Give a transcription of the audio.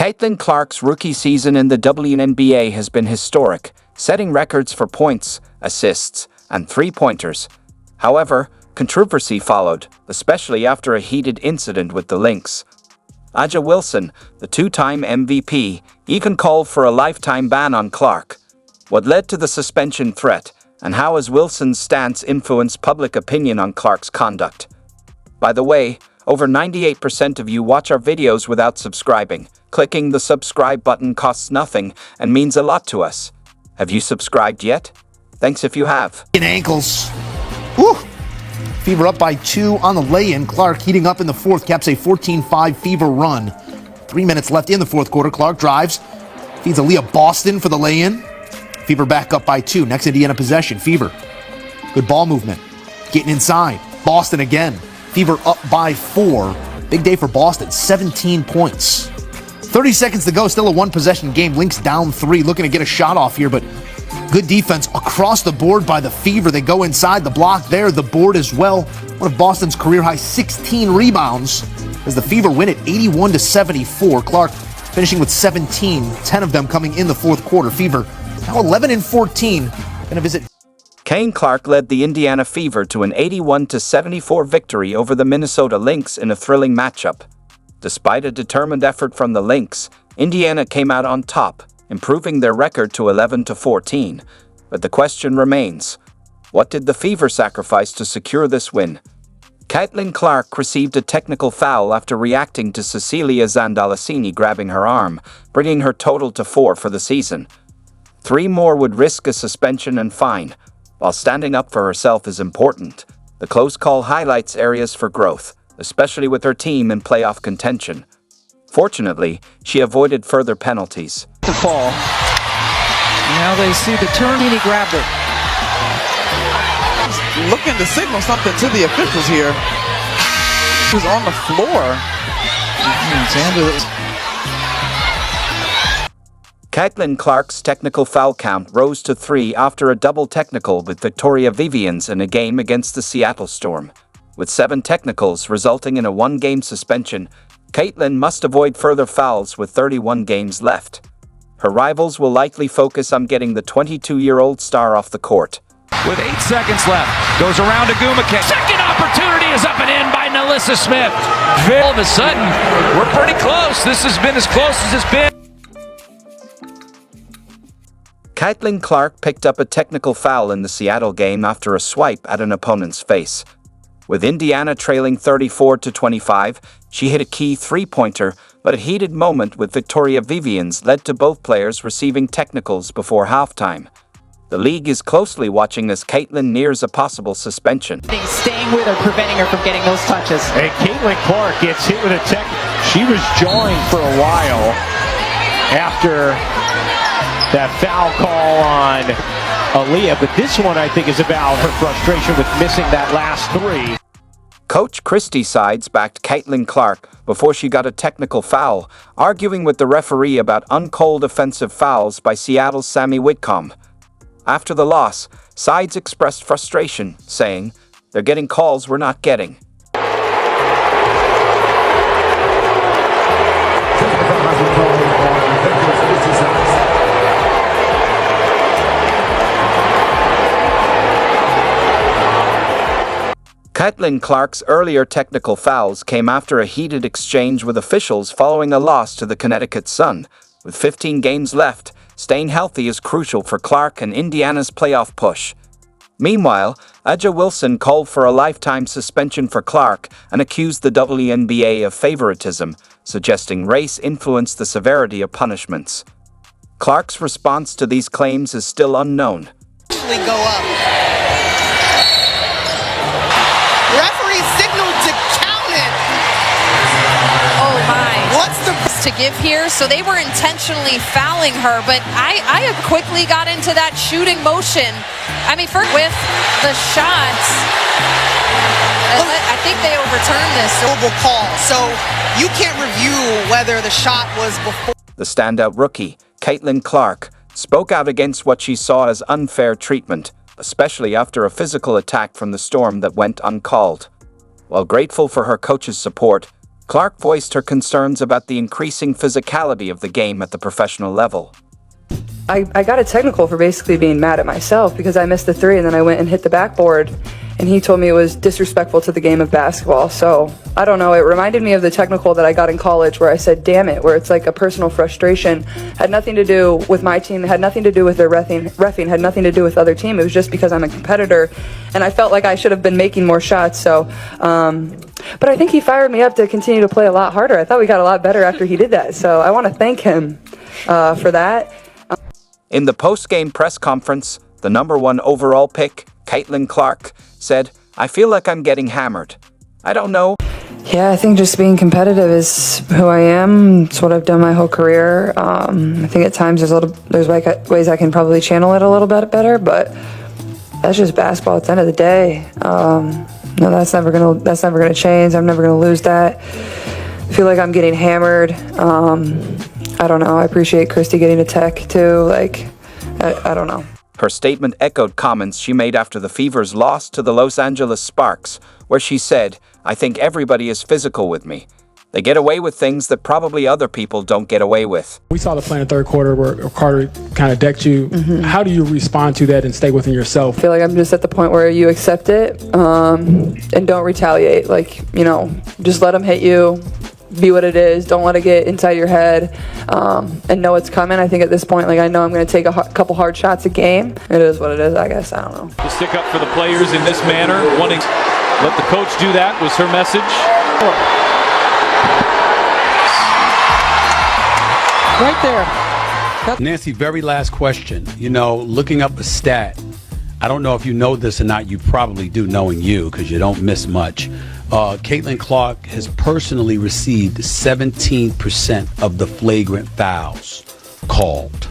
Caitlin Clark's rookie season in the WNBA has been historic, setting records for points, assists, and three-pointers. However, controversy followed, especially after a heated incident with the Lynx. A'ja Wilson, the two-time MVP, even called for a lifetime ban on Clark. What led to the suspension threat, and how has Wilson's stance influenced public opinion on Clark's conduct? By the way, over 98% of you watch our videos without subscribing. Clicking the subscribe button costs nothing and means a lot to us. Have you subscribed yet? Thanks if you have. Ankles. Woo! Fever up by 2 on the lay-in. Clark heating up in the fourth, caps a 14-5 Fever run. 3 minutes left in the fourth quarter. Clark drives, feeds Aaliyah Boston for the lay-in. Fever back up by 2. Next Indiana possession. Fever. Good ball movement. Getting inside. Boston again. Fever up by 4. Big day for Boston. 17 points. 30 seconds to go. Still a one-possession game. Lynx down 3. Looking to get a shot off here, but good defense across the board by the Fever. They go inside the block there. The board as well. One of Boston's career-high 16 rebounds as the Fever win it 81-74. Clark finishing with 17. 10 of them coming in the fourth quarter. Fever now 11-14. Going to visit. Kane Clark led the Indiana Fever to an 81-74 victory over the Minnesota Lynx in a thrilling matchup. Despite a determined effort from the Lynx, Indiana came out on top, improving their record to 11-14. But the question remains, what did the Fever sacrifice to secure this win? Caitlin Clark received a technical foul after reacting to Cecilia Zandalasini grabbing her arm, bringing her total to 4 for the season. 3 more would risk a suspension and fine. While standing up for herself is important, the close call highlights areas for growth, especially with her team in playoff contention. Fortunately, she avoided further penalties. The fall. Now they see the turn and he grabbed it. Looking to signal something to the officials here. Who's on the floor. Caitlin Clark's technical foul count rose to 3 after a double technical with Victoria Vivians in a game against the Seattle Storm. With 7 technicals resulting in a 1-game suspension, Caitlin must avoid further fouls with 31 games left. Her rivals will likely focus on getting the 22-year-old star off the court. With 8 seconds left, goes around to Gumake. Second opportunity is up and in by Nalissa Smith. All of a sudden, we're pretty close. This has been as close as it's been. Caitlin Clark picked up a technical foul in the Seattle game after a swipe at an opponent's face. With Indiana trailing 34-25, she hit a key three-pointer, but a heated moment with Victoria Vivians led to both players receiving technicals before halftime. The league is closely watching as Caitlin nears a possible suspension. Staying with her, preventing her from getting those touches. And Caitlin Clark gets hit with a tech. She was jawing for a while after that foul call on Aaliyah, but this one I think is about her frustration with missing that last 3. Coach Christie Sides backed Caitlin Clark before she got a technical foul, arguing with the referee about uncalled offensive fouls by Seattle's Sammy Whitcomb. After the loss, Sides expressed frustration, saying, "They're getting calls we're not getting." Caitlin Clark's earlier technical fouls came after a heated exchange with officials following a loss to the Connecticut Sun. With 15 games left, staying healthy is crucial for Clark and Indiana's playoff push. Meanwhile, A'ja Wilson called for a lifetime suspension for Clark and accused the WNBA of favoritism, suggesting race influenced the severity of punishments. Clark's response to these claims is still unknown. Go up. Referee signaled to count it. Oh my. What's the to give here? So they were intentionally fouling her, but I quickly got into that shooting motion. I mean, with the shots, I think they overturned this. Global call, so you can't review whether the shot was before. The standout rookie, Caitlin Clark, spoke out against what she saw as unfair treatment, especially after a physical attack from the Storm that went uncalled. While grateful for her coach's support, Clark voiced her concerns about the increasing physicality of the game at the professional level. I got a technical for basically being mad at myself because I missed the three and then I went and hit the backboard, and he told me it was disrespectful to the game of basketball. So I don't know, it reminded me of the technical that I got in college where I said damn it, where it's like a personal frustration. Had nothing to do with my team, had nothing to do with their reffing, had nothing to do with other team. It was just because I'm a competitor and I felt like I should have been making more shots. So but I think he fired me up to continue to play a lot harder. I thought we got a lot better after he did that, so I want to thank him for that. In the post-game press conference, the number 1 overall pick, Caitlin Clark, said, "I feel like I'm getting hammered. I don't know." Yeah, I think just being competitive is who I am. It's what I've done my whole career. I think at times there's ways I can probably channel it a little bit better, but that's just basketball at the end of the day. No, that's never gonna change. I'm never gonna lose that. I feel like I'm getting hammered. I don't know. I appreciate Christy getting a tech too. Like, I don't know. Her statement echoed comments she made after the Fever's loss to the Los Angeles Sparks, where she said, "I think everybody is physical with me. They get away with things that probably other people don't get away with." We saw the play in the third quarter where Carter kind of decked you. How do you respond to that and stay within yourself? I feel like I'm just at the point where you accept it and don't retaliate. Like, just let them hit you. Be what it is. Don't let it get inside your head, and know it's coming. I think at this point, I know I'm going to take a couple hard shots a game. It is what it is, I guess. I don't know. To stick up for the players in this manner, wanting to let the coach do that was her message. Right there. Nancy, very last question. Looking up a stat, I don't know if you know this or not. You probably do, knowing you, because you don't miss much. Caitlin Clark has personally received 17% of the flagrant fouls called.